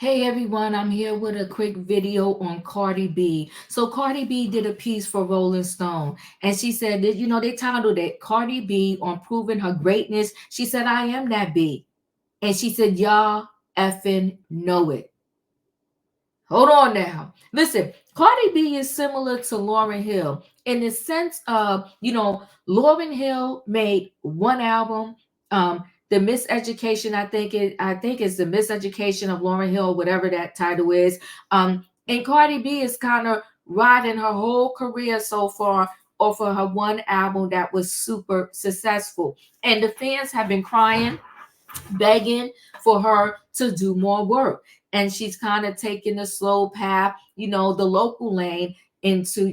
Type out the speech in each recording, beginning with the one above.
Hey everyone, I'm here with a quick video on Cardi B. So Cardi B did a piece for Rolling Stone, and she said that they titled it Cardi B on proving her greatness. She said, "I am that B," and she said, "Y'all effing know it." Hold on now. Listen, Cardi B is similar to Lauryn Hill in the sense of, Lauryn Hill made one album, The Miseducation, I think it's The Miseducation of Lauryn Hill, whatever that title is. And Cardi B is kind of riding her whole career so far off of her one album that was super successful. And the fans have been crying, begging for her to do more work. And she's kind of taking the slow path, the local lane into,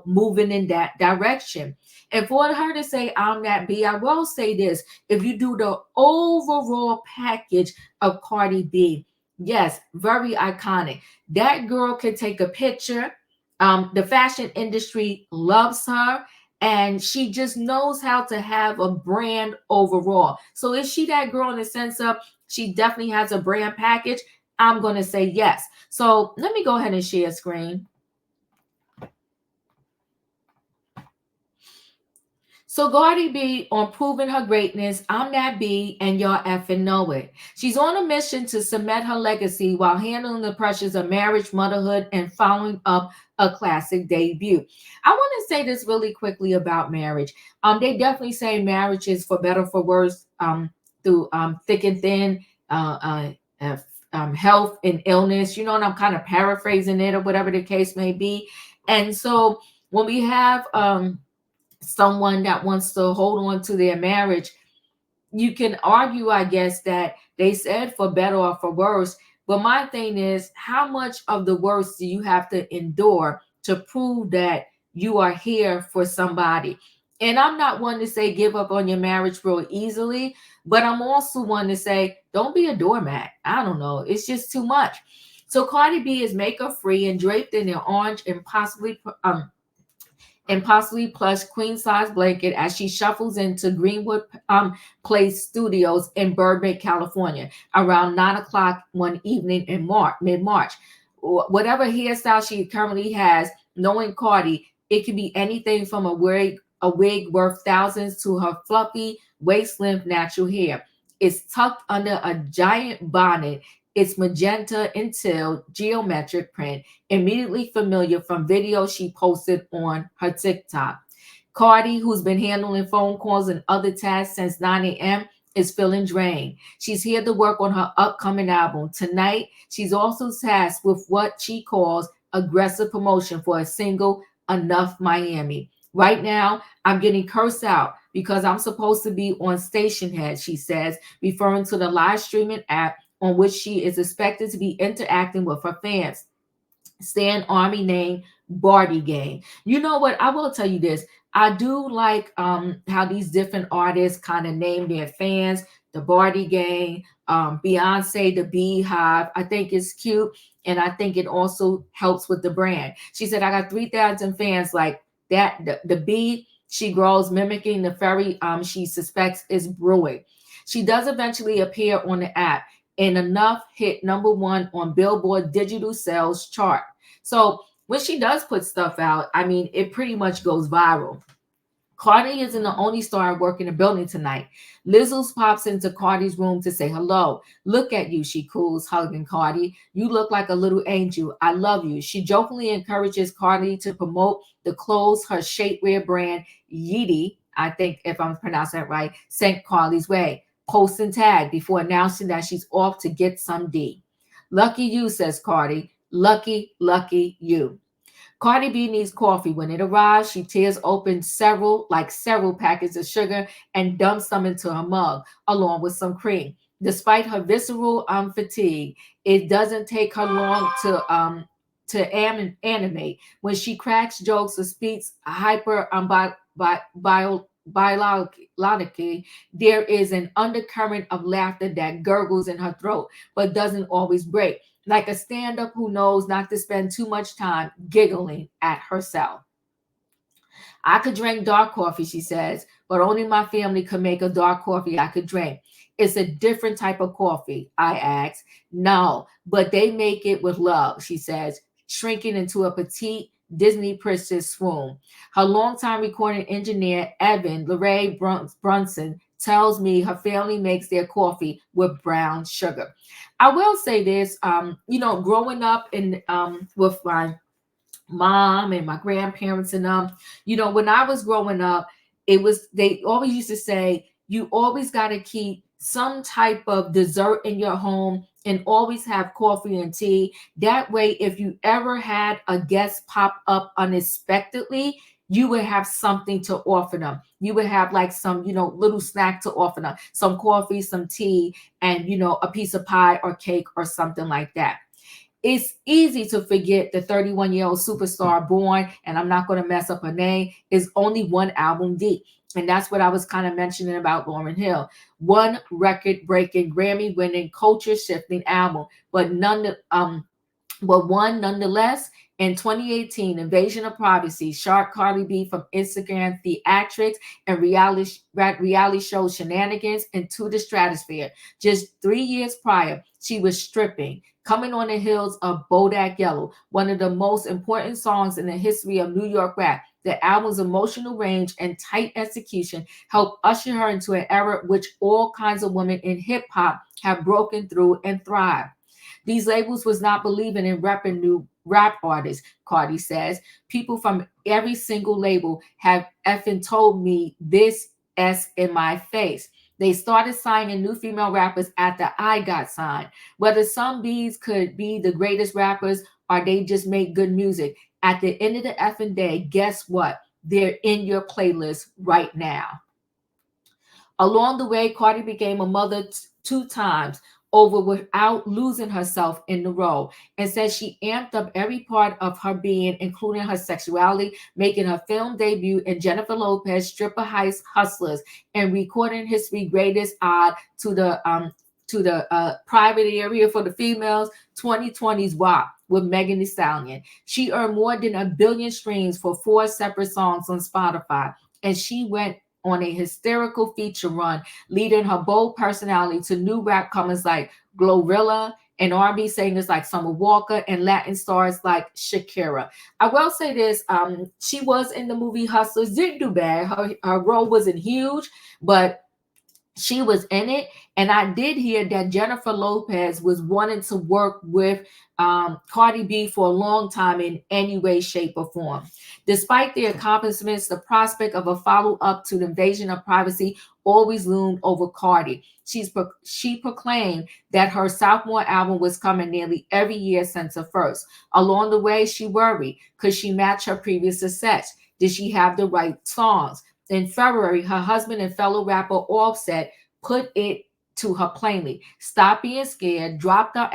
moving in that direction. And for her to say, "I'm that B," I will say this: if you do the overall package of Cardi B, yes, very iconic. That girl can take a picture. The fashion industry loves her, and she just knows how to have a brand overall. So is she that girl in the sense of she definitely has a brand package? I'm going to say yes. So let me go ahead and share screen. So Cardi B on proving her greatness, "I'm that B and y'all effing know it." She's on a mission to cement her legacy while handling the pressures of marriage, motherhood, and following up a classic debut. I want to say this really quickly about marriage. They definitely say marriage is for better for worse, through thick and thin, uh, health and illness. And I'm kind of paraphrasing it or whatever the case may be. And so when we have someone that wants to hold on to their marriage, you can argue, I guess, that they said for better or for worse. But my thing is, how much of the worst do you have to endure to prove that you are here for somebody? And I'm not one to say give up on your marriage real easily, but I'm also one to say don't be a doormat. I don't know. It's just too much. So Cardi B is makeup free and draped in an orange and possibly plush queen size blanket as she shuffles into Greenwood Place Studios in Burbank, California, around 9 o'clock one evening in mid March. Whatever hairstyle she currently has, knowing Cardi, it could be anything from a wig worth thousands to her fluffy waist length natural hair. It's tucked under a giant bonnet. It's magenta and teal geometric print, immediately familiar from videos she posted on her TikTok. Cardi, who's been handling phone calls and other tasks since 9 a.m., is feeling drained. She's here to work on her upcoming album. Tonight, she's also tasked with what she calls aggressive promotion for a single, Enough Miami. Right now, I'm getting cursed out because I'm supposed to be on Station Head, she says, referring to the live streaming app on which she is expected to be interacting with her fans. Stan Army name Barty Gang. You know what? I will tell you this. I do like how these different artists kind of name their fans. The Barty Gang, Beyonce, the Beehive. I think it's cute, and I think it also helps with the brand. She said, "I got 3,000 fans like that." The bee she grows mimicking the fairy she suspects is brewing. She does eventually appear on the app, and Enough hit #1 on Billboard digital sales chart. So when she does put stuff out, I mean, it pretty much goes viral. Cardi isn't the only star working the building tonight. Lizzo pops into Cardi's room to say hello. "Look at you," she cools, hugging Cardi. "You look like a little angel. I love you." She jokingly encourages Cardi to promote the clothes her shapewear brand, Yeezy, I think if I'm pronouncing that right, sent Cardi's way. Post and tag before announcing that she's off to get some D. "Lucky you," says Cardi. "Lucky, lucky you." Cardi B needs coffee. When it arrives, she tears open several packets of sugar and dumps some into her mug, along with some cream. Despite her visceral fatigue, it doesn't take her long to animate. When she cracks jokes or speaks hyper biologically, there is an undercurrent of laughter that gurgles in her throat, but doesn't always break, like a stand up who knows not to spend too much time giggling at herself. "I could drink dark coffee," she says, "but only my family could make a dark coffee I could drink. It's a different type of coffee, I asked. No, but they make it with love, she says, shrinking into a petite Disney princess swoon. Her longtime recording engineer, Evan Larray Brunson, tells me her family makes their coffee with brown sugar. I will say this, growing up with my mom and my grandparents and when I was growing up, they always used to say you always got to keep some type of dessert in your home and always have coffee and tea. That way, if you ever had a guest pop up unexpectedly, you would have something to offer them. You would have like some, little snack to offer them, some coffee, some tea, and a piece of pie or cake or something like that. It's easy to forget the 31-year-old superstar born, and I'm not going to mess up her name, is only one album deep. And that's what I was kind of mentioning about Lauryn Hill. One record breaking, Grammy winning, culture shifting album, but one nonetheless. In 2018, Invasion of Privacy shot Cardi B from Instagram theatrics and reality show shenanigans into the stratosphere. Just 3 years prior, she was stripping, coming on the heels of Bodak Yellow, one of the most important songs in the history of New York rap. The album's emotional range and tight execution helped usher her into an era which all kinds of women in hip hop have broken through and thrived. These labels was not believing in repping new rap artists, Cardi says. People from every single label have effing told me this S in my face. They started signing new female rappers after I got signed. Whether some bees could be the greatest rappers or they just make good music, at the end of the effing day, guess what? They're in your playlist right now. Along the way, Cardi became a mother 2 times over without losing herself in the role, and says she amped up every part of her being, including her sexuality, making her film debut in Jennifer Lopez Stripper Heist Hustlers and recording history greatest ode to the private area for the females 2020's WAP with Megan Thee Stallion. She earned more than 1 billion streams for 4 separate songs on Spotify, and she went on a hysterical feature run, leading her bold personality to new rap comers like Glorilla and R&B singers like Summer Walker and Latin stars like Shakira. I will say this: she was in the movie Hustlers, didn't do bad. Her role wasn't huge, but she was in it. And I did hear that Jennifer Lopez was wanting to work with Cardi B for a long time in any way, shape, or form. Despite the accomplishments, the prospect of a follow up to the invasion of privacy always loomed over Cardi. She proclaimed that her sophomore album was coming nearly every year since her first. Along the way, she worried, could she match her previous success? Did she have the right songs? In February, her husband and fellow rapper Offset put it to her plainly: stop being scared, drop the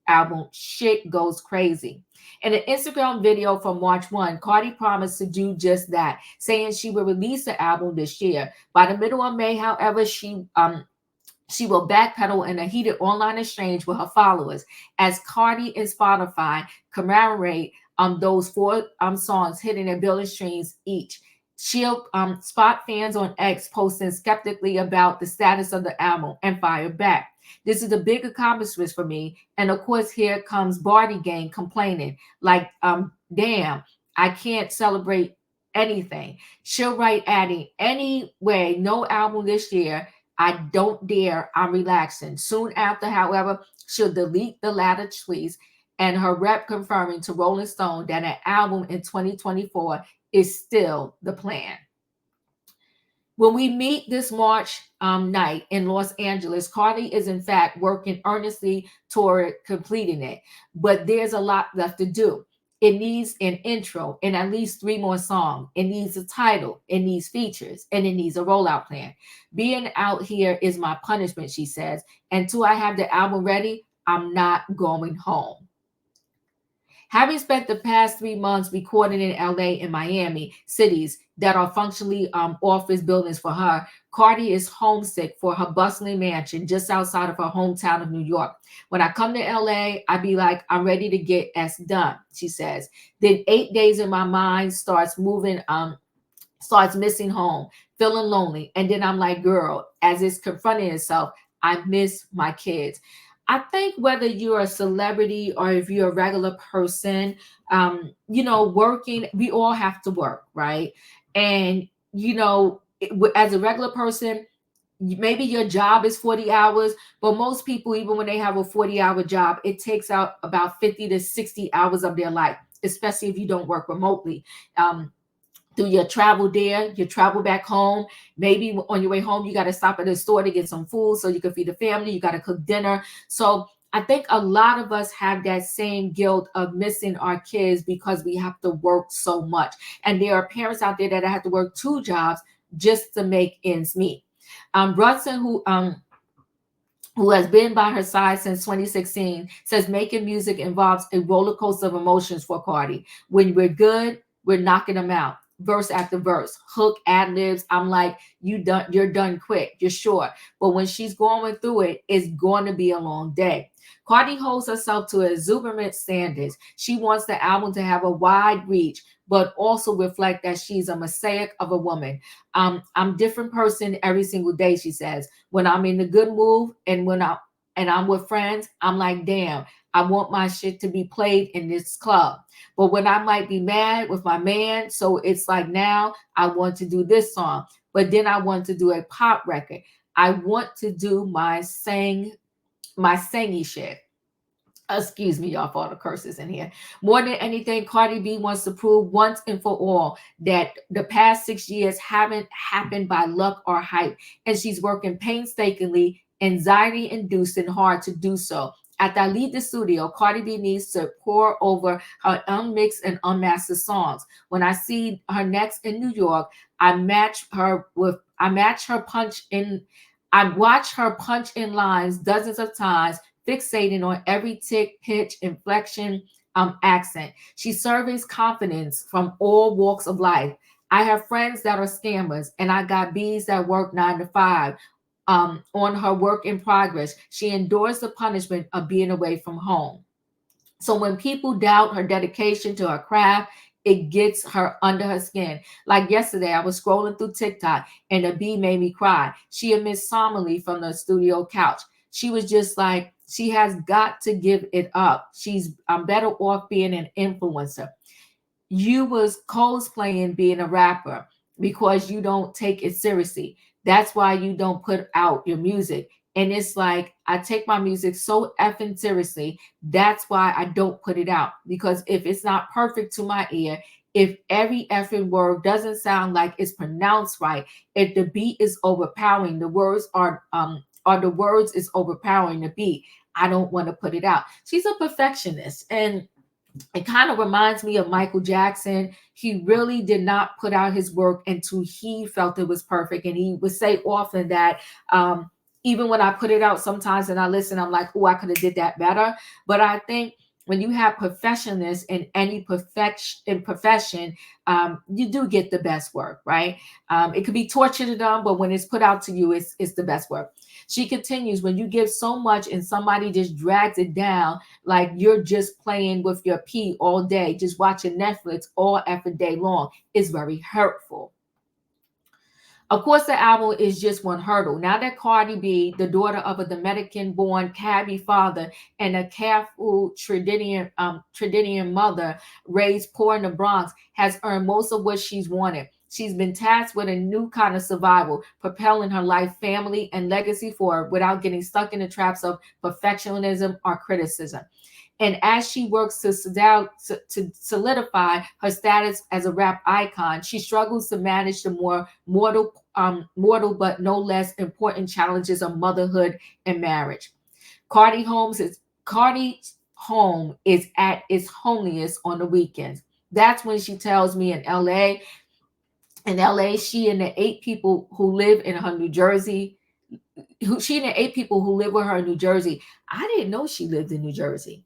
album, shit goes crazy. In an Instagram video from March 1, Cardi promised to do just that, saying she would release the album this year. By the middle of May, however, she will backpedal in a heated online exchange with her followers as Cardi and Spotify commemorate those 4 songs hitting 1 billion streams each. She'll spot fans on X posting skeptically about the status of the album and fire back. This is a big accomplishment for me. And of course, here comes Barty Gang complaining, like, damn, I can't celebrate anything. She'll write adding, anyway, no album this year. I don't dare. I'm relaxing. Soon after, however, she'll delete the latter tweets and her rep confirming to Rolling Stone that an album in 2024 is still the plan. When we meet this March night in Los Angeles, Cardi is in fact working earnestly toward completing it, but there's a lot left to do. It needs an intro and at least 3 more songs. It needs a title, it needs features, and it needs a rollout plan. Being out here is my punishment, she says. Until I have the album ready, I'm not going home. Having spent the past 3 months recording in LA and Miami, cities that are functionally office buildings for her, Cardi is homesick for her bustling mansion just outside of her hometown of New York. When I come to LA, I be like, I'm ready to get S done, she says. Then 8 days in my mind starts missing home, feeling lonely. And then I'm like, girl, as it's confronting itself, I miss my kids. I think whether you're a celebrity or if you're a regular person, working, we all have to work, right? And, as a regular person, maybe your job is 40 hours, but most people, even when they have a 40-hour job, it takes out about 50 to 60 hours of their life, especially if you don't work remotely. Um, through your travel there, you travel back home. Maybe on your way home, you got to stop at a store to get some food so you can feed the family. You got to cook dinner. So I think a lot of us have that same guilt of missing our kids because we have to work so much. And there are parents out there that have to work two jobs just to make ends meet. Brunson, who has been by her side since 2016, says making music involves a roller coaster of emotions for Cardi. When we're good, we're knocking them out. Verse after verse, hook, ad libs. I'm like, you're done quick, you're short. But when she's going through it, it's going to be a long day. Cardi holds herself to exuberant standards. She wants the album to have a wide reach, but also reflect that she's a mosaic of a woman. I'm a different person every single day, she says. When I'm in a good mood and I'm with friends, I'm like, damn, I want my shit to be played in this club. But when I might be mad with my man, so it's like now I want to do this song, but then I want to do a pop record. I want to do my singy shit. Excuse me, y'all, for all the curses in here. More than anything, Cardi B wants to prove once and for all that the past 6 years haven't happened by luck or hype, and she's working painstakingly, anxiety induced, and hard to do so. After I leave the studio, Cardi B needs to pour over her unmixed and unmastered songs. When I see her next in New York, I match her punch in. I watch her punch in lines dozens of times, fixating on every tick, pitch, inflection, accent. She surveys confidence from all walks of life. I have friends that are scammers, and I got bees that work 9 to 5. On her work in progress, she endures the punishment of being away from home. So when people doubt her dedication to her craft, it gets her under her skin. Like yesterday, I was scrolling through TikTok and a bee made me cry. She admits solemnly from the studio couch. She was just like, she has got to give it up. She's better off being an influencer. You was cosplaying being a rapper because you don't take it seriously. That's why you don't put out your music. And it's like, I take my music so effing seriously. That's why I don't put it out. Because if it's not perfect to my ear, if every effing word doesn't sound like it's pronounced right, if the beat is overpowering, the words is overpowering the beat, I don't want to put it out. She's a perfectionist. And it kind of reminds me of Michael Jackson. He really did not put out his work until he felt it was perfect. And he would say often that even when I put it out sometimes and I listen, I'm like, oh, I could have did that better. But I think when you have perfectionists in any profession, you do get the best work, right? It could be torture to them, but when it's put out to you, it's the best work. She continues, when you give so much and somebody just drags it down, like you're just playing with your pee all day, just watching Netflix all every day long, it's very hurtful. Of course, the album is just one hurdle. Now that Cardi B, the daughter of a Dominican-born Cabby father and a careful Trinidadian mother raised poor in the Bronx, has earned most of what she's wanted. She's been tasked with a new kind of survival, propelling her life, family, and legacy forward without getting stuck in the traps of perfectionism or criticism. And as she works to solidify her status as a rap icon, she struggles to manage the more mortal but no less important challenges of motherhood and marriage. Cardi's home is at its homeliest on the weekends. That's when she tells me in LA, she and the eight people who live in her New Jersey, she and the eight people who live with her in New Jersey. I didn't know she lived in New Jersey.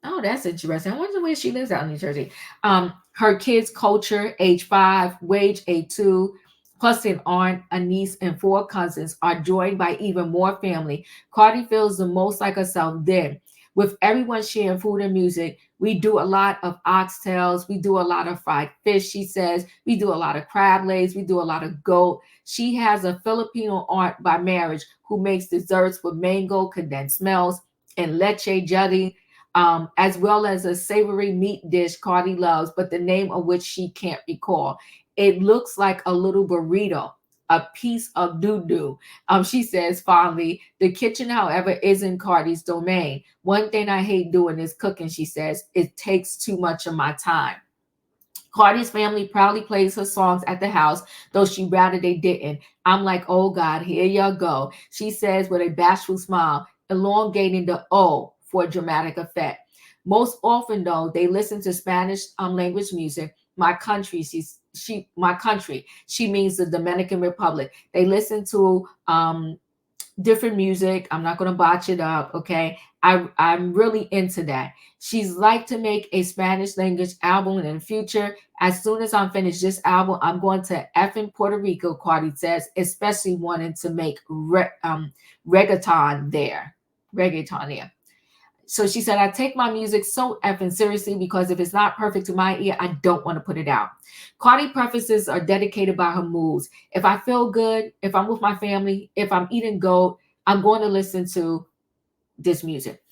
Oh, that's interesting. I wonder where she lives out in New Jersey. Her kids' culture, age 5, wage age 2, plus an aunt, a niece, and 4 cousins are joined by even more family. Cardi feels the most like herself then. With everyone sharing food and music, we do a lot of oxtails. We do a lot of fried fish, she says. We do a lot of crab legs. We do a lot of goat. She has a Filipino aunt by marriage who makes desserts with mango, condensed milk, and leche jelly, as well as a savory meat dish Cardi loves, but the name of which she can't recall. It looks like a little burrito, a piece of doo-doo. She says fondly. The kitchen, however, isn't Cardi's domain. One thing I hate doing is cooking, she says. It takes too much of my time. Cardi's family proudly plays her songs at the house, though she rather they didn't. I'm like, oh God, here you go. She says with a bashful smile, elongating the O for dramatic effect. Most often, though, they listen to Spanish language music. My country, my country. She means the Dominican Republic. They listen to different music. I'm not going to botch it up. Okay. I'm really into that. She's like to make a Spanish language album in the future. As soon as I'm finished this album, I'm going to effing Puerto Rico, Cardi says, especially wanting to make reggaeton there. Reggaeton there. So she said, I take my music so effing seriously because if it's not perfect to my ear, I don't want to put it out. Cardi prefaces are dedicated by her moods. If I feel good, if I'm with my family, if I'm eating goat, I'm going to listen to this music.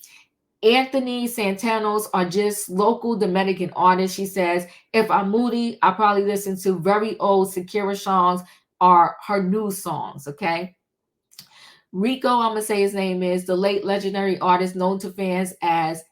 Anthony Santanos are just local Dominican artists. She says, if I'm moody, I probably listen to very old Shakira songs or her new songs, okay? Rico, I'm going to say his name is, the late legendary artist known to fans as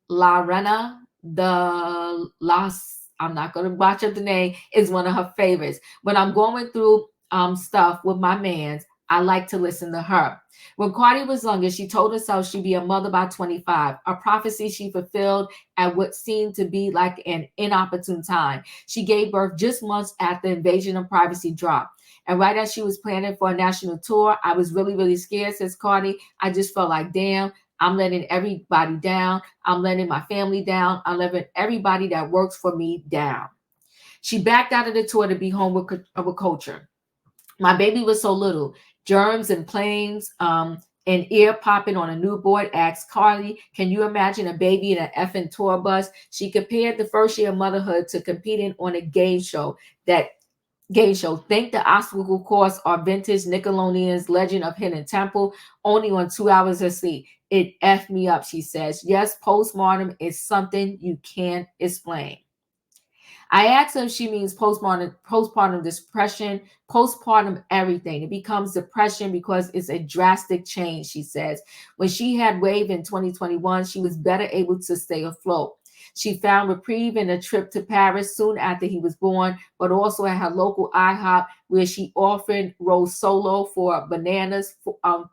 La Rena de Las, I'm not going to botch up the name, is one of her favorites. When I'm going through stuff with my mans, I like to listen to her. When Cardi was younger, she told herself she'd be a mother by 25, a prophecy she fulfilled at what seemed to be like an inopportune time. She gave birth just months after invasion of privacy dropped. And right as she was planning for a national tour, I was really, really scared, says Cardi. I just felt like, damn, I'm letting everybody down. I'm letting my family down. I'm letting everybody that works for me down. She backed out of the tour to be home with culture. My baby was so little. Germs and planes and ear popping on a new board asked Cardi, can you imagine a baby in an effing tour bus? She compared the first year of motherhood to competing on a game show. Think the obstacle course or vintage Nickelodeon's Legend of Hidden Temple, only on 2 hours of sleep. It effed me up, she says. Yes, postpartum is something you can't explain. I asked her if she means postpartum depression, postpartum everything. It becomes depression because it's a drastic change, she says. When she had Wave in 2021, she was better able to stay afloat. She found reprieve in a trip to Paris soon after he was born, but also at her local IHOP where she often rose solo for bananas,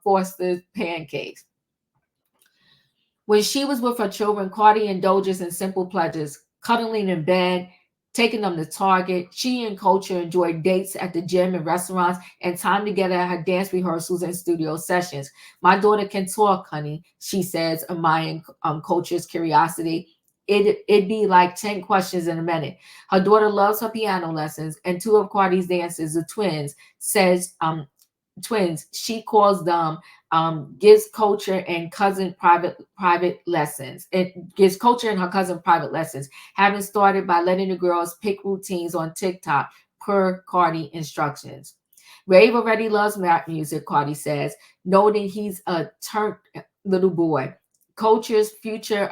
Foster's pancakes. When she was with her children, Cardi indulges in simple pleasures, cuddling in bed, taking them to Target. She and Culture enjoy dates at the gym and restaurants and time together at her dance rehearsals and studio sessions. My daughter can talk, honey, she says, admiring Culture's curiosity. It'd be like 10 questions in a minute. Her daughter loves her piano lessons, and two of Cardi's dancers, the twins, she calls them, gives Culture and cousin private lessons. It gives Culture and her cousin private lessons, having started by letting the girls pick routines on TikTok per Cardi instructions. Rave already loves rap music, Cardi says, noting he's a turned little boy. Culture's future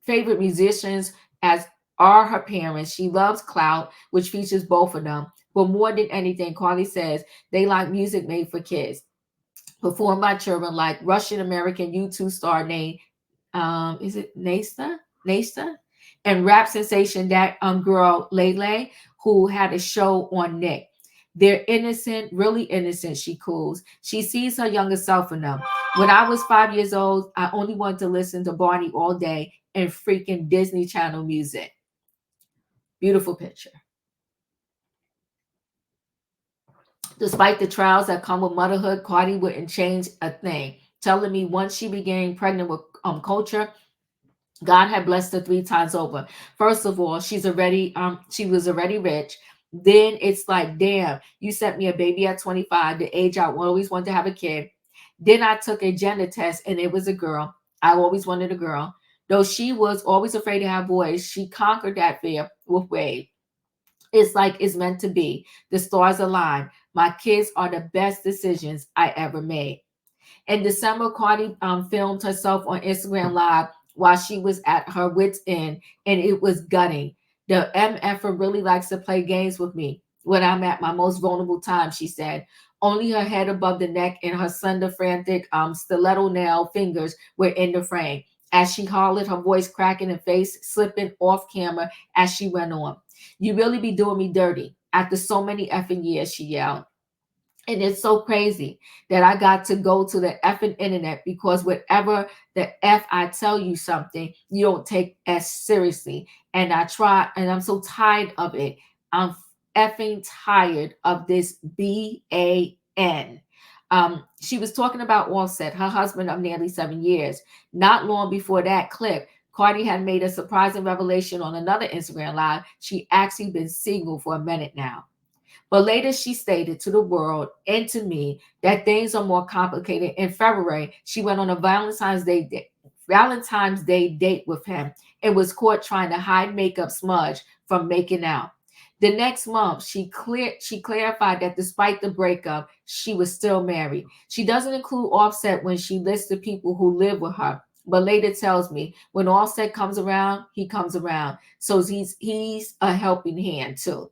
favorite musicians as are her parents. She loves Clout, which features both of them. But more than anything, Carly says they like music made for kids, performed by children like Russian American U2 star named is it Nasta? Nasta? And rap sensation that girl Lele, who had a show on Nick. They're innocent, really innocent, she cools. She sees her younger self in them. When I was 5 years old, I only wanted to listen to Barney all day and freaking Disney Channel music. Beautiful picture. Despite the trials that come with motherhood, Cardi wouldn't change a thing, telling me once she became pregnant with Culture, God had blessed her 3 times over. First of all, she was already rich. Then it's like, damn, you sent me a baby at 25, the age I always wanted to have a kid. Then I took a gender test and it was a girl. I always wanted a girl. Though she was always afraid to have boys, she conquered that fear with Wade. It's like it's meant to be. The stars align. My kids are the best decisions I ever made. In December, Cardi filmed herself on Instagram Live while she was at her wits' end, and it was gutting. The MFer really likes to play games with me when I'm at my most vulnerable time, she said. Only her head above the neck and her slender, frantic, stiletto nail fingers were in the frame. As she hollered, her voice cracking and face slipping off camera as she went on. You really be doing me dirty. After so many effing years, she yelled. And it's so crazy that I got to go to the effing internet because whatever the F I tell you something, you don't take as seriously. And I try, and I'm so tired of it. I'm effing tired of this BAN. She was talking about Offset, her husband of nearly 7 years. Not long before that clip, Cardi had made a surprising revelation on another Instagram live. She actually been single for a minute now. But later she stated to the world and to me that things are more complicated. In February, she went on a Valentine's Day date with him and was caught trying to hide makeup smudge from making out. The next month, she clarified that despite the breakup, she was still married. She doesn't include Offset when she lists the people who live with her, but later tells me when Offset comes around, he comes around. So he's a helping hand too.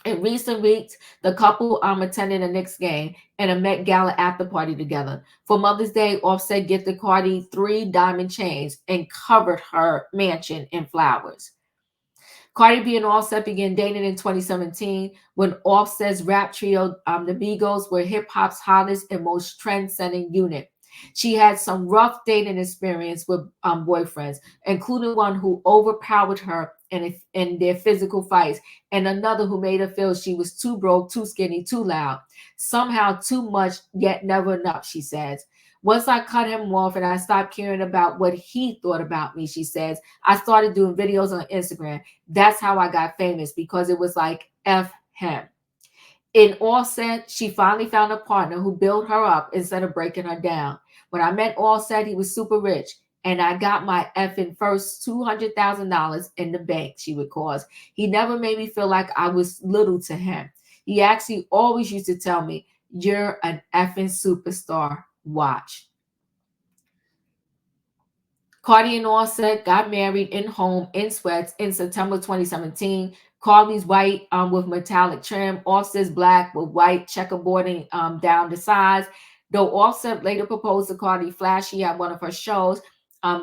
In recent weeks, the couple attended a Knicks game and a Met Gala after party together. For Mother's Day, Offset gifted Cardi 3 diamond chains and covered her mansion in flowers. Cardi B and Offset began dating in 2017 when Offset's rap trio, the Migos, were hip hop's hottest and most trend-setting unit. She had some rough dating experience with boyfriends, including one who overpowered her in their physical fights, and another who made her feel she was too broke, too skinny, too loud. Somehow too much, yet never enough, she says. Once I cut him off and I stopped caring about what he thought about me, she says, I started doing videos on Instagram. That's how I got famous because it was like F him. In Offset, she finally found a partner who built her up instead of breaking her down. When I met Offset, he was super rich, and I got my effing first $200,000 in the bank, she recalls. He never made me feel like I was little to him. He actually always used to tell me, you're an effing superstar. Watch. Cardi and Offset got married in home in sweats in September 2017. Cardi's white with metallic trim. Offset's black with white checkerboarding down the sides. Though Offset later proposed to Cardi flashy at one of her shows,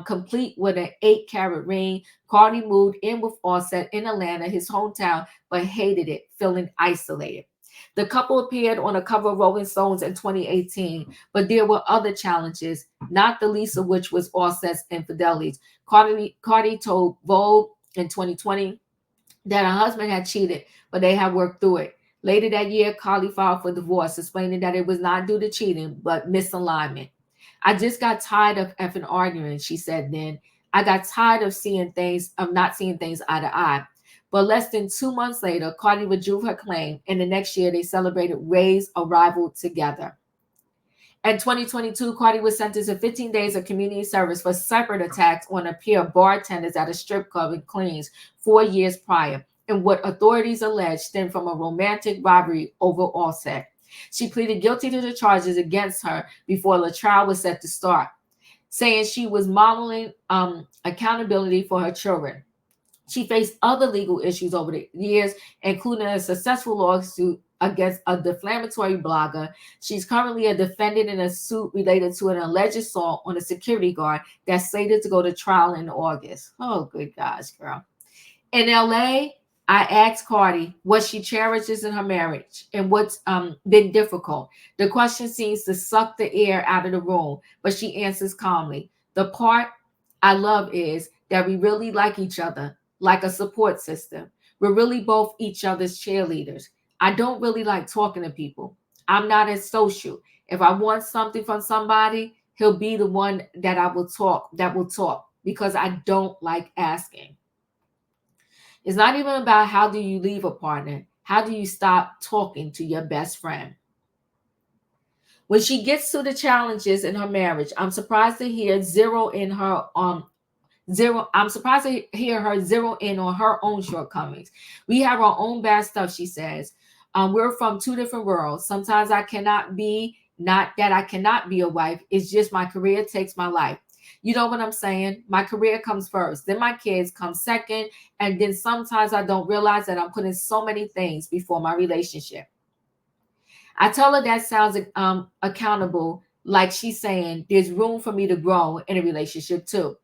complete with an 8-carat ring. Cardi moved in with Offset in Atlanta, his hometown, but hated it, feeling isolated. The couple appeared on a cover of Rolling Stones in 2018, but there were other challenges, not the least of which was Offset's infidelities. Cardi told Vogue in 2020 that her husband had cheated, but they had worked through it. Later that year, Cardi filed for divorce, explaining that it was not due to cheating, but misalignment. I just got tired of effing arguing, she said then. I got tired of not seeing things eye to eye. But less than 2 months later, Cardi withdrew her claim, and the next year they celebrated Ray's arrival together. In 2022, Cardi was sentenced to 15 days of community service for separate attacks on a pair of bartenders at a strip club in Queens 4 years prior, and what authorities allege stemmed from a romantic rivalry over Offset. She pleaded guilty to the charges against her before the trial was set to start, saying she was modeling accountability for her children. She faced other legal issues over the years, including a successful lawsuit against a defamatory blogger. She's currently a defendant in a suit related to an alleged assault on a security guard that's slated to go to trial in August. Oh, good gosh, girl. In LA, I asked Cardi what she cherishes in her marriage and what's been difficult. The question seems to suck the air out of the room, but she answers calmly. The part I love is that we really like each other, like a support system. We're really both each other's cheerleaders. I don't really like talking to people. I'm not as social. If I want something from somebody, he'll be the one that will talk because I don't like asking. It's not even about how do you leave a partner. How do you stop talking to your best friend? When she gets to the challenges in her marriage, I'm surprised to hear zero. I'm surprised to hear her zero in on her own shortcomings. We have our own bad stuff, she says. We're from two different worlds. Sometimes I cannot be, not that I cannot be a wife. It's just my career takes my life. You know what I'm saying? My career comes first, then my kids come second, and then sometimes I don't realize that I'm putting so many things before my relationship. I tell her that sounds accountable, like she's saying there's room for me to grow in a relationship too.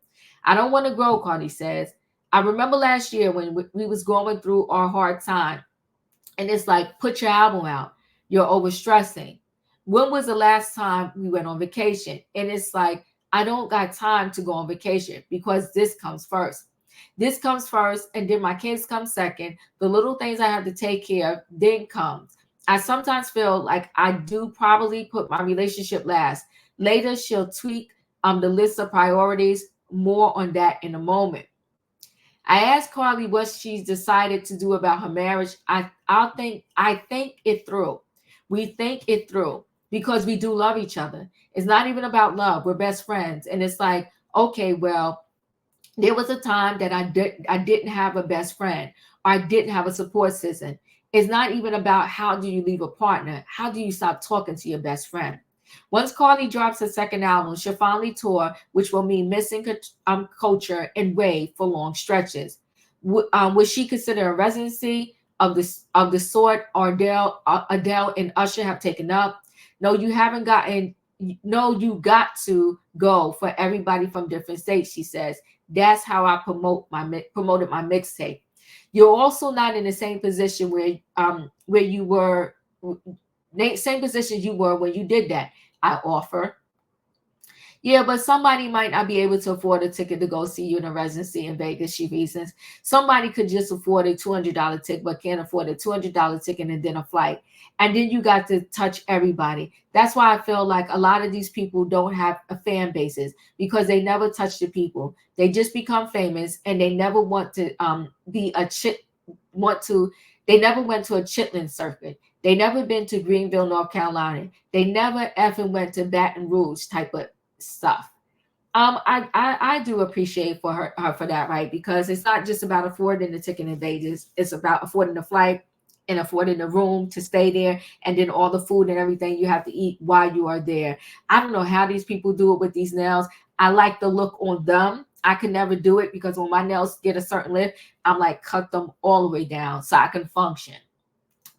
I don't want to grow, Cardi says. I remember last year when we was going through our hard time, and it's like, put your album out. You're overstressing. When was the last time we went on vacation? And it's like, I don't got time to go on vacation because this comes first. This comes first, and then my kids come second. The little things I have to take care of then comes. I sometimes feel like I do probably put my relationship last. Later, she'll tweak the list of priorities. More on that in a moment. I asked Carly what she's decided to do about her marriage. I think it through. We think it through because we do love each other. It's not even about love. We're best friends. And it's like, okay, well, there was a time that I didn't have a best friend or I didn't have a support system. It's not even about how do you leave a partner. How do you stop talking to your best friend? Once Carly drops her second album, she'll finally tour, which will mean missing culture and wave for long stretches. Would she consider a residency of the sort Adele and Usher have taken up? No, you haven't gotten. No, you got to go for everybody from different states. She says that's how I promoted my mixtape. You're also not in the same position where you were, same position you were when you did that. I offer. Yeah, but somebody might not be able to afford a ticket to go see you in a residency in Vegas, she reasons. Somebody could just afford a $200 ticket, but can't afford a $200 ticket and then a flight. And then you got to touch everybody. That's why I feel like a lot of these people don't have a fan bases because they never touch the people. They just become famous and they never want to be a chit want to they never went to a chitlin circuit. They never been to Greenville, North Carolina. They never ever went to Baton Rouge type of stuff. I do appreciate her for that, right? Because it's not just about affording the ticket in Vegas. It's about affording the flight and affording the room to stay there, and then all the food and everything you have to eat while you are there. I don't know how these people do it with these nails. I like the look on them. I can never do it because when my nails get a certain lift, I'm like cut them all the way down so I can function,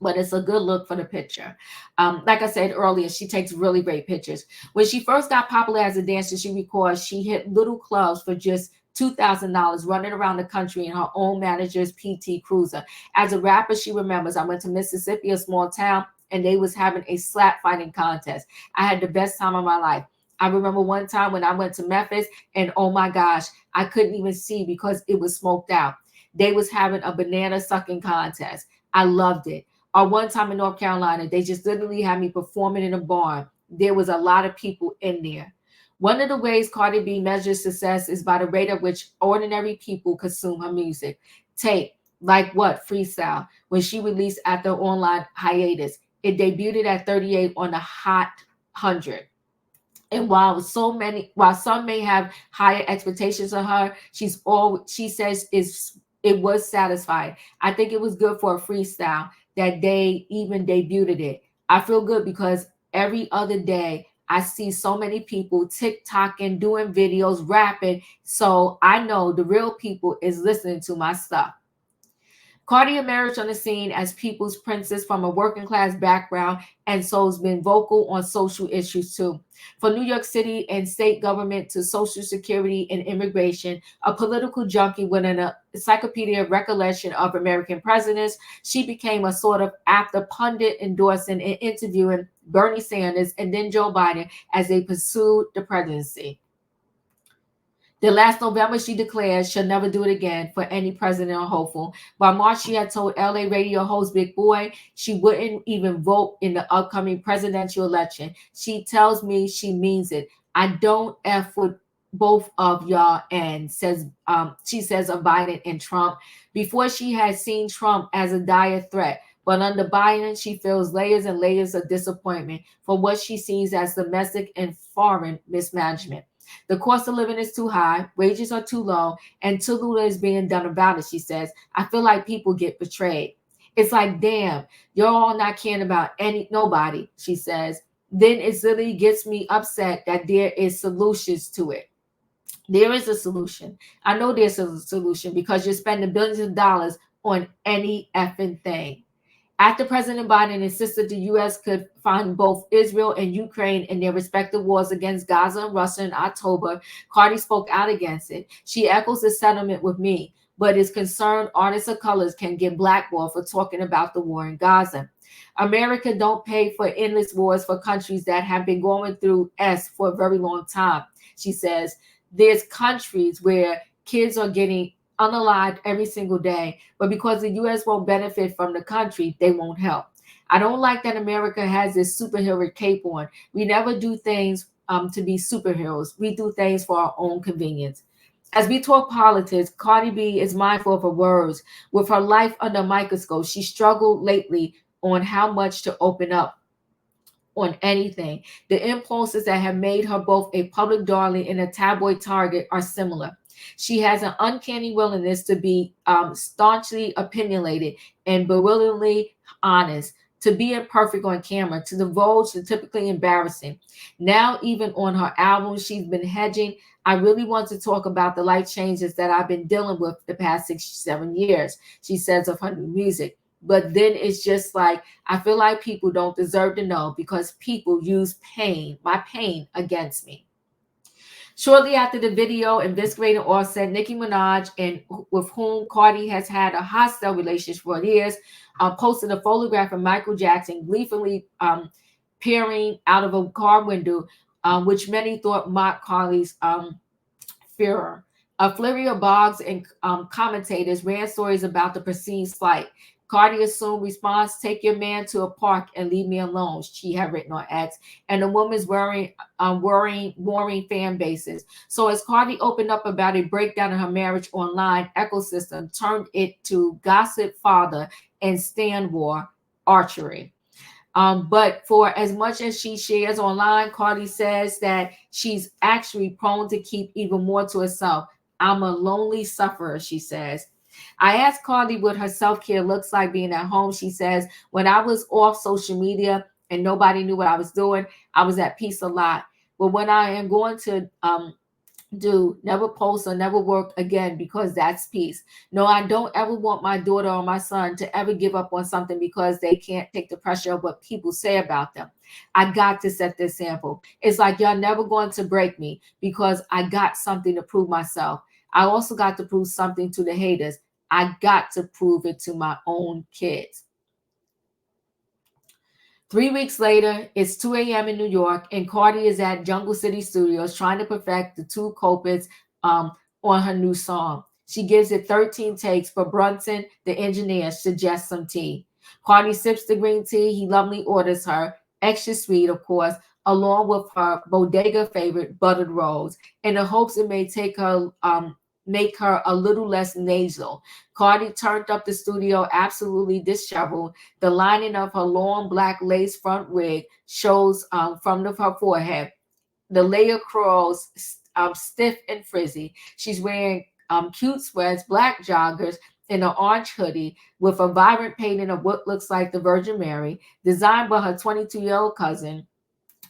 but it's a good look for the picture. Like I said earlier, she takes really great pictures. When she first got popular as a dancer, she records she hit little clubs for just $2,000 running around the country in her own manager's PT Cruiser. As a rapper, she remembers, I went to Mississippi, a small town, and they was having a slap fighting contest. I had the best time of my life. I remember one time when I went to Memphis and oh my gosh, I couldn't even see because it was smoked out. They was having a banana sucking contest. I loved it. Or one time in North Carolina, they just literally had me performing in a barn. There was a lot of people in there. One of the ways Cardi B measures success is by the rate at which ordinary people consume her music. Take, like what, Freestyle, when she released after online hiatus. It debuted at 38 on the Hot 100. And while some may have higher expectations of her, she says it was satisfying. I think it was good for a freestyle that they even debuted it. I feel good because every other day I see so many people TikToking, doing videos, rapping. So I know the real people is listening to my stuff. Cardi emerged on the scene as people's princess from a working class background and so has been vocal on social issues too. From New York City and state government to Social Security and immigration, a political junkie with an encyclopedia recollection of American presidents, she became a sort of after pundit endorsing and interviewing Bernie Sanders and then Joe Biden as they pursued the presidency. Then last November, she declared she'll never do it again for any president or hopeful. By March, she had told LA radio host Big Boy she wouldn't even vote in the upcoming presidential election. She tells me she means it. I don't F with both of y'all, and she says of Biden and Trump. Before she had seen Trump as a dire threat, But under Biden, she feels layers and layers of disappointment for what she sees as domestic and foreign mismanagement. The cost of living is too high, wages are too low, and too little is being done about it, she says. I feel like people get betrayed. It's like, damn, you're all not caring about nobody, she says. Then it really gets me upset that there is solutions to it. There is a solution. I know there's a solution because you're spending billions of dollars on any effing thing. After President Biden insisted the U.S. could fund both Israel and Ukraine in their respective wars against Gaza and Russia in October, Cardi spoke out against it. She echoes the sentiment with me, but is concerned artists of colors can get blackballed for talking about the war in Gaza. America don't pay for endless wars for countries that have been going through S for a very long time. She says there's countries where kids are getting unalived every single day, but because the US won't benefit from the country, they won't help. I don't like that America has this superhero cape on. We never do things to be superheroes. We do things for our own convenience. As we talk politics, Cardi B is mindful of her words. With her life under a microscope, she struggled lately on how much to open up on anything. The impulses that have made her both a public darling and a tabloid target are similar. She has an uncanny willingness to be staunchly opinionated and bewilderingly honest, to be imperfect on camera, to divulge the typically embarrassing. Now, even on her album, she's been hedging. I really want to talk about the life changes that I've been dealing with the past 6 7 years, she says of her new music. But then it's just like, I feel like people don't deserve to know because people use my pain against me. Shortly after the video invigorating Offset, Nicki Minaj, and with whom Cardi has had a hostile relationship for years, posted a photograph of Michael Jackson gleefully peering out of a car window, which many thought mocked Cardi's Führer. A flurry of blogs and commentators ran stories about the perceived slight. Cardi assumed response, take your man to a park and leave me alone, she had written on X. And the woman's worrying fan bases. So as Cardi opened up about a breakdown in her marriage online, ecosystem turned it to gossip father and stand war archery. But for as much as she shares online, Cardi says that she's actually prone to keep even more to herself. I'm a lonely sufferer, she says. I asked Cardi what her self-care looks like being at home. She says, when I was off social media and nobody knew what I was doing, I was at peace a lot. But when I am going to do never post or never work again because that's peace. No, I don't ever want my daughter or my son to ever give up on something because they can't take the pressure of what people say about them. I got to set this example. It's like y'all never going to break me because I got something to prove myself. I also got to prove something to the haters. I got to prove it to my own kids. 3 weeks later, it's 2 a.m. in New York, and Cardi is at Jungle City Studios trying to perfect the two couplets um, on her new song. She gives it 13 takes, but Brunson, the engineer, suggests some tea. Cardi sips the green tea he lovingly orders her, extra sweet, of course, along with her bodega favorite buttered rolls, in the hopes it may make her a little less nasal. Cardi turned up the studio absolutely disheveled. The lining of her long black lace front wig shows from her forehead. The layer curls stiff and frizzy. She's wearing cute sweats, black joggers, and an orange hoodie with a vibrant painting of what looks like the Virgin Mary, designed by her 22-year-old cousin,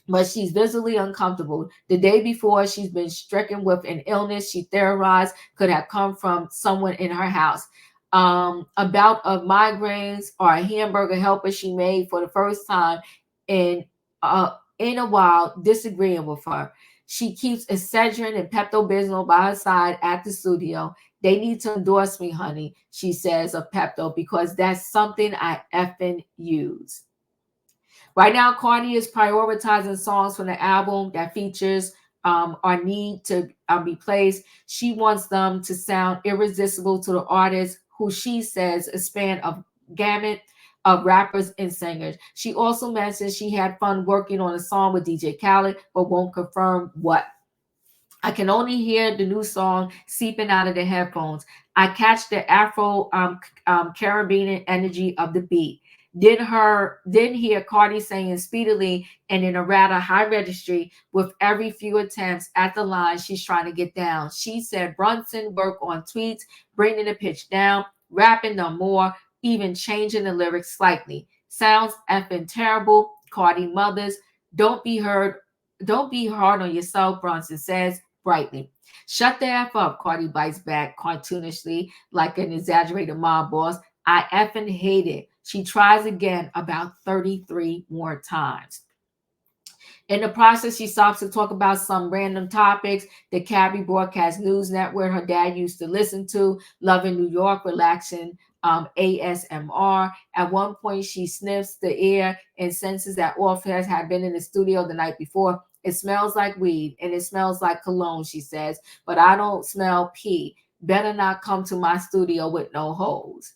but she's visibly uncomfortable. The day before, she's been stricken with an illness she theorized could have come from someone in her house. A bout of migraines or a hamburger helper she made for the first time in a while, disagreeing with her. She keeps Excedrin and Pepto-Bismol by her side at the studio. They need to endorse me, honey, she says of Pepto, because that's something I effing use. Right now, Cardi is prioritizing songs from the album that features or need to be placed. She wants them to sound irresistible to the artists who she says a span of gamut of rappers and singers. She also mentions she had fun working on a song with DJ Khaled, but won't confirm what. I can only hear the new song seeping out of the headphones. I catch the Afro Caribbean energy of the beat. Didn't hear Cardi saying speedily and in a rather high registry with every few attempts at the line she's trying to get down. She said Brunson work on tweets, bringing the pitch down, rapping no more, even changing the lyrics slightly. Sounds effing terrible. Cardi mothers, don't be heard, don't be hard on yourself, Bronson says brightly. Shut the F up, Cardi bites back cartoonishly like an exaggerated mob boss. I effing hate it. She tries again about 33 more times. In the process, she stops to talk about some random topics. The Cabby Broadcast News Network her dad used to listen to, Loving New York, relaxing ASMR. At one point, she sniffs the air and senses that Orpheus had been in the studio the night before. It smells like weed and it smells like cologne, she says, but I don't smell pee. Better not come to my studio with no holes.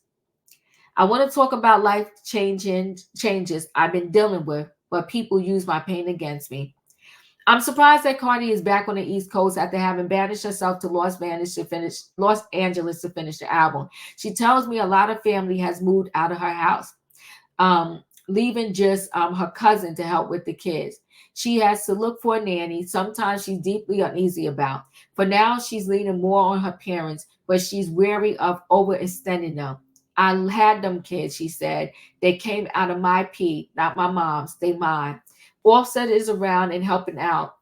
I want to talk about life changing changes I've been dealing with, but people use my pain against me. I'm surprised that Cardi is back on the East Coast after having banished herself to Los Angeles to finish the album. She tells me a lot of family has moved out of her house, leaving just her cousin to help with the kids. She has to look for a nanny. Sometimes she's deeply uneasy about. For now, she's leaning more on her parents, but she's wary of overextending them. I had them kids, she said. They came out of my pee, not my mom's. They mine. Offset is around and helping out,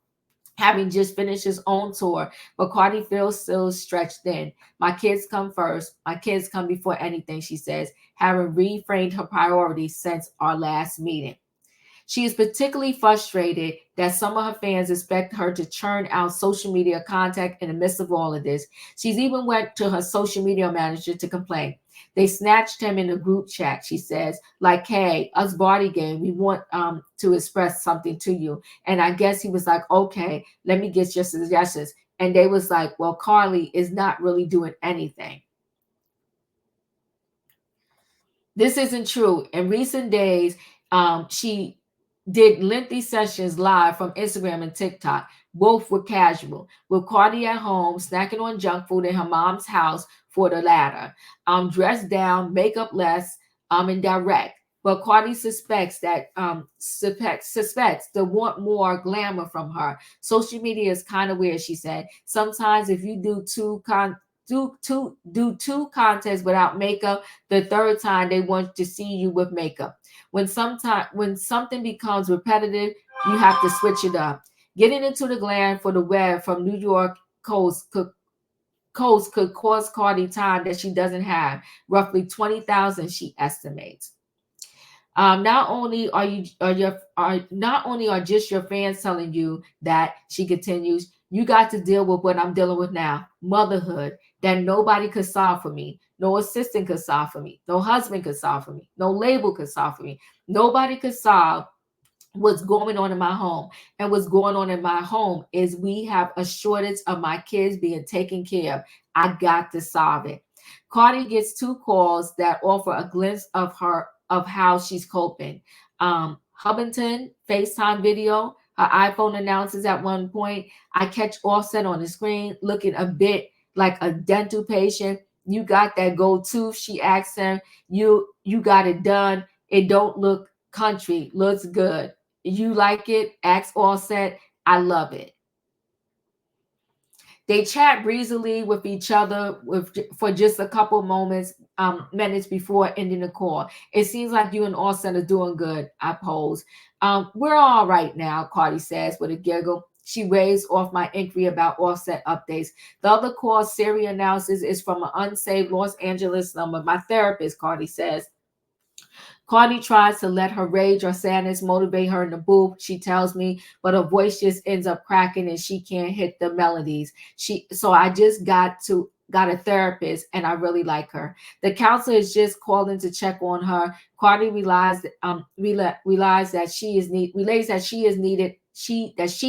having just finished his own tour, but Cardi feels still stretched thin. My kids come first. My kids come before anything, she says, having reframed her priorities since our last meeting. She is particularly frustrated that some of her fans expect her to churn out social media content in the midst of all of this. She's even went to her social media manager to complain. They snatched him in a group chat, she says, like, hey, us body game, we want to express something to you. And I guess he was like, okay, let me get your suggestions. And they was like, well, Carly is not really doing anything. This isn't true. In recent days, she did lengthy sessions live from Instagram and TikTok. Both were casual, with Cardi at home snacking on junk food in her mom's house for the latter. Dressed down, makeup less, and direct. But Cardi suspects they want more glamour from her. Social media is kind of weird, she said. Sometimes if you do two contests without makeup, the third time they want to see you with makeup. When something becomes repetitive, you have to switch it up. Getting into the glam for the web from New York coast could cost Cardi time that she doesn't have, roughly 20,000 she estimates. Not only are just your fans telling you that, she continues, you got to deal with what I'm dealing with now. Motherhood that nobody could solve for me. No assistant could solve for me. No husband could solve for me. No label could solve for me. Nobody could solve what's going on in my home. And what's going on in my home is we have a shortage of my kids being taken care of. I got to solve it. Cardi gets two calls that offer a glimpse of how she's coping. Hubbington FaceTime video. Her iPhone announces at one point, I catch Offset on the screen looking a bit like a dental patient. You got that gold tooth? She asks him. You got it done. It don't look country. Looks good. You like it? Asks Offset. I love it. They chat breezily with each other for just a couple minutes before ending the call. It seems like you and Offset are doing good, I pose. We're all right now, Cardi says with a giggle. She waves off my inquiry about Offset updates. The other call Siri announces is from an unsaved Los Angeles number. My therapist, Cardi says. Cardi tries to let her rage or sadness motivate her in the booth, she tells me, but her voice just ends up cracking and she can't hit the melodies. So I just got a therapist and I really like her. The counselor is just calling to check on her. Cardi realized that she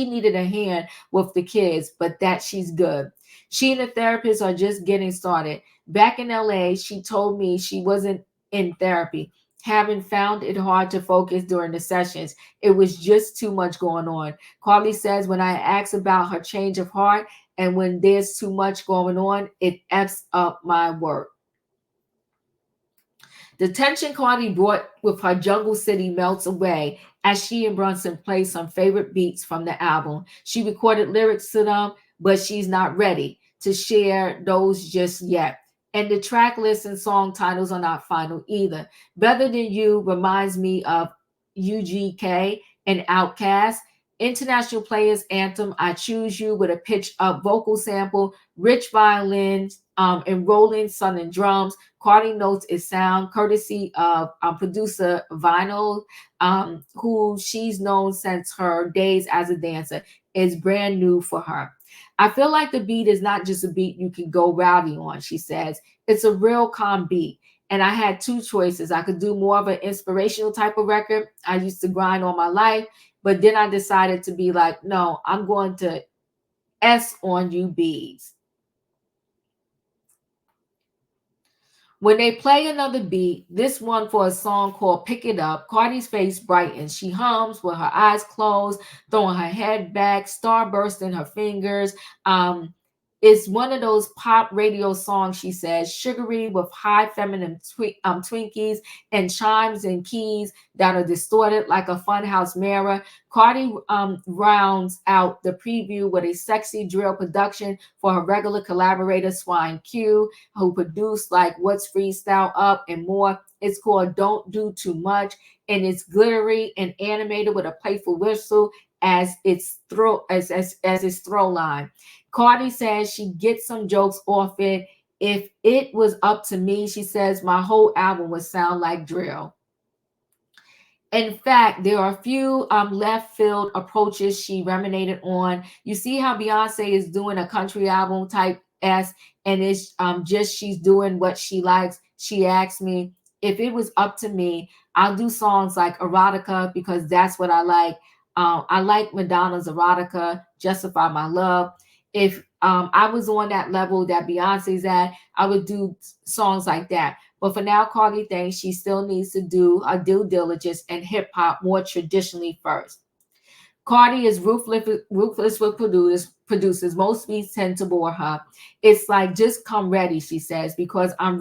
needed a hand with the kids, but that she's good. She and the therapist are just getting started. Back in LA, she told me she wasn't in therapy, having found it hard to focus during the sessions. It was just too much going on. Carly says when I ask about her change of heart and when there's too much going on, it F's up my work. The tension Cardi brought with her Jungle City melts away as she and Brunson play some favorite beats from the album. She recorded lyrics to them, but she's not ready to share those just yet. And the track list and song titles are not final either. Better Than You reminds me of UGK and Outkast. International Players Anthem, I Choose You, with a pitch up vocal sample, rich violins, and rolling southern drums. Cardi notes its sound courtesy of producer Vinyl, who she's known since her days as a dancer, is brand new for her. I feel like the beat is not just a beat you can go rowdy on, she says. It's a real calm beat. And I had two choices. I could do more of an inspirational type of record. I used to grind all my life, but then I decided to be like, no, I'm going to S on you bees. When they play another beat, this one for a song called Pick It Up, Cardi's face brightens. She hums with her eyes closed, throwing her head back, starburst in her fingers. It's one of those pop radio songs, she says, sugary with high feminine twinkies and chimes and keys that are distorted like a funhouse mirror. Cardi rounds out the preview with a sexy drill production for her regular collaborator, Swine Q, who produced like What's Freestyle Up and more. It's called Don't Do Too Much, and it's glittery and animated with a playful whistle as its throw line. Cardi says she gets some jokes off it. If it was up to me, she says, my whole album would sound like drill. In fact, there are a few left field approaches she ruminated on. You see how Beyonce is doing a country album type S, and it's just she's doing what she likes. She asked me if it was up to me, I'll do songs like Erotica because that's what I like. I like Madonna's Erotica, Justify My Love. If I was on that level that Beyonce's at, I would do songs like that. But for now, Cardi thinks she still needs to do her due diligence and hip hop more traditionally first. Cardi is ruthless with producers. Most beats tend to bore her. It's like just come ready, she says, because I'm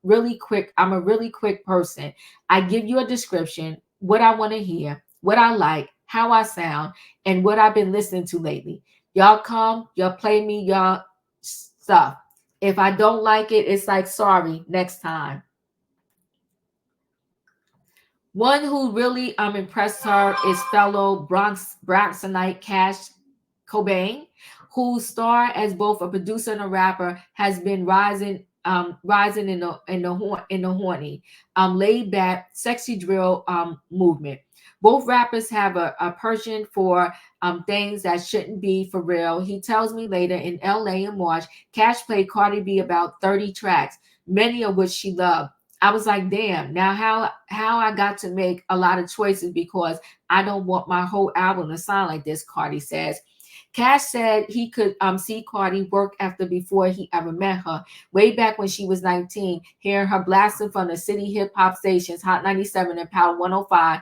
really quick. I'm a really quick person. I give you a description, what I want to hear, what I like, how I sound, and what I've been listening to lately. Y'all come, y'all play me, y'all stuff. If I don't like it, it's like sorry, next time. One who really impressed her is fellow Bronxonite Cash Cobain, whose star as both a producer and a rapper has been rising in the horny, laid back, sexy drill movement. Both rappers have a penchant for things that shouldn't be for real. He tells me later in LA in March, Cash played Cardi B about 30 tracks, many of which she loved. I was like, damn, now how I got to make a lot of choices because I don't want my whole album to sound like this, Cardi says. Cash said he could see Cardi work after before he ever met her. Way back when she was 19, hearing her blasting from the city hip hop stations, Hot 97 and Power 105,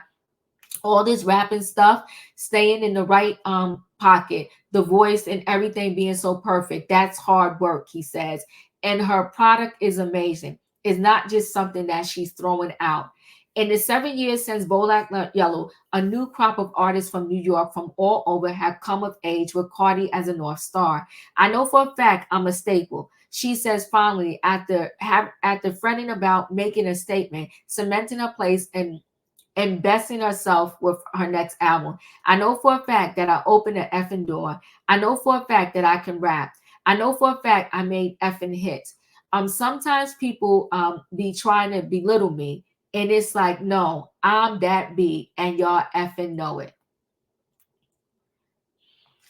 all this rapping stuff, staying in the right pocket, the voice and everything being so perfect. That's hard work, he says. And her product is amazing. It's not just something that she's throwing out. In the 7 years since Bodak Yellow, a new crop of artists from New York from all over have come of age with Cardi as a North Star. I know for a fact I'm a staple. She says finally, after fretting about making a statement, cementing her place and investing herself with her next album. I know for a fact that I opened an effing door. I know for a fact that I can rap. I know for a fact I made effing hits. Sometimes people be trying to belittle me, and it's like, no, I'm that beat, and y'all effing know it.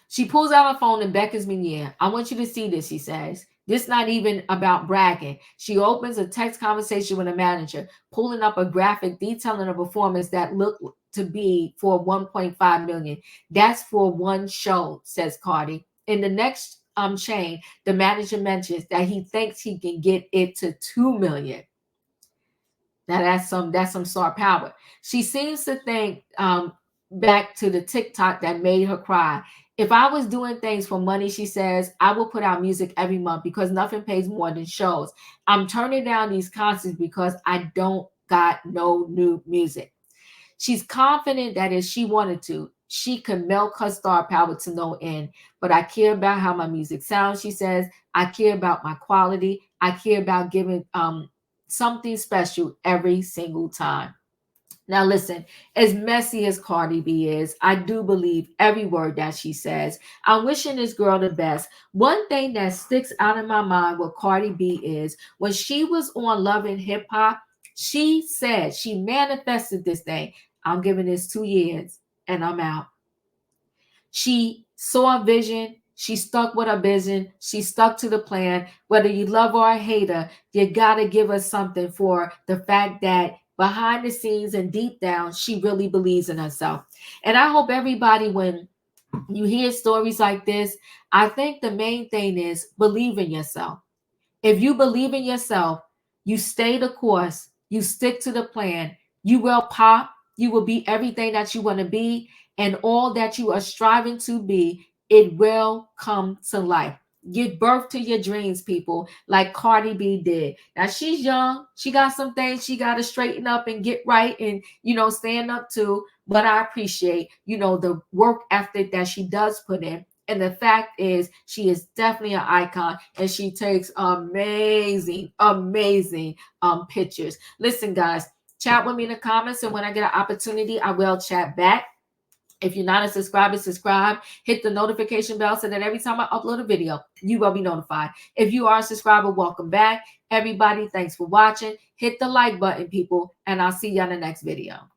She pulls out her phone and beckons me near. I want you to see this, she says. This not even about bragging. She opens a text conversation with a manager, pulling up a graphic detailing a performance that looked to be for 1.5 million. That's for one show, says Cardi. In the next chain, the manager mentions that he thinks he can get it to 2 million. Now that's some star power. She seems to think back to the TikTok that made her cry. If I was doing things for money, she says, I will put out music every month because nothing pays more than shows. I'm turning down these concerts because I don't got no new music. She's confident that if she wanted to, she could milk her star power to no end. But I care about how my music sounds, she says. I care about my quality. I care about giving something special every single time. Now, listen, as messy as Cardi B is, I do believe every word that she says. I'm wishing this girl the best. One thing that sticks out in my mind with Cardi B is when she was on Love and Hip Hop, she said, she manifested this thing. I'm giving this 2 years and I'm out. She saw a vision. She stuck with her vision. She stuck to the plan. Whether you love her or hate her, you got to give her something for the fact that behind the scenes and deep down, she really believes in herself. And I hope everybody, when you hear stories like this, I think the main thing is believe in yourself. If you believe in yourself, you stay the course, you stick to the plan, you will pop, you will be everything that you want to be, and all that you are striving to be, it will come to life. Give birth to your dreams, people, like Cardi B did. Now she's young, she got some things she got to straighten up and get right and, stand up to. But I appreciate, the work ethic that she does put in. And the fact is, she is definitely an icon and she takes amazing, amazing pictures. Listen, guys, chat with me in the comments. And when I get an opportunity, I will chat back. If you're not a subscriber, subscribe. Hit the notification bell so that every time I upload a video, you will be notified. If you are a subscriber, welcome back. Everybody, thanks for watching. Hit the like button, people, and I'll see you on the next video.